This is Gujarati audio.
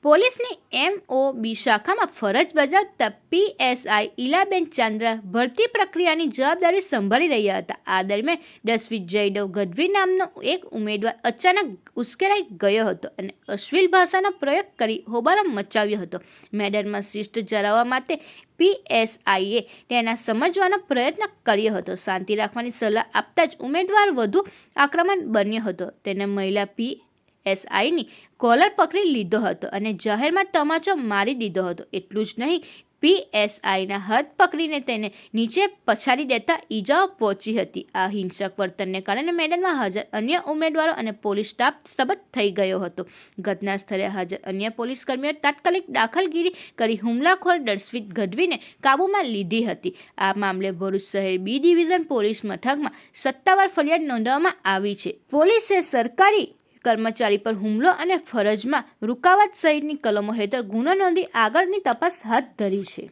પોલીસની MOB શાખામાં ફરજ બજાવતા PSI ઈલાબેન ચાંદ્રા ભરતી પ્રક્રિયાની જવાબદારી સંભાળી રહ્યા હતા. આ દરમિયાન દસવી જયદેવ ગઢવી નામનો એક ઉમેદવાર અચાનક ઉશ્કેરાઈ ગયો હતો અને અશ્લીલ ભાષાનો પ્રયોગ કરી હોબાળો મચાવ્યો હતો. મેદાનમાં શિસ્ત જાળવવા માટે PSIએ તેના સમજવાનો પ્રયત્ન કર્યો હતો. શાંતિ રાખવાની સલાહ આપતા જ ઉમેદવાર વધુ આક્રમક બન્યો હતો. તેને મહિલા PSIની કોલર પકડી લીધો હતો અને જાહેરમાં તમાચો મારી દીધો હતો. એટલું જ નહીં, PSIના હાથ પકડીને તેને નીચે પછાડી દેતા ઈજાઓ પહોંચી હતી. આ હિંસક વર્તનને કારણે મેદાનમાં હાજર અન્ય ઉમેદવારો અને પોલીસ સ્ટાફ સ્તબ્ધ થઈ ગયો હતો. ઘટના સ્થળે હાજર અન્ય પોલીસ કર્મીઓ તાત્કાલિક દાખલગીરી કરી હુમલાખોર દસવી ગઢવીને કાબૂમાં લીધી હતી. આ મામલે ભરૂચ શહેર B ડિવિઝન પોલીસ મથકમાં સત્તાવાર ફરિયાદ નોંધવામાં આવી છે. પોલીસે સરકારી કર્મચારી પર હુમલો અને ફરજમાં રૂકાવટ સહિતની કલમો હેઠળ ગુનો નોંધી આગળની તપાસ હાથ ધરી છે.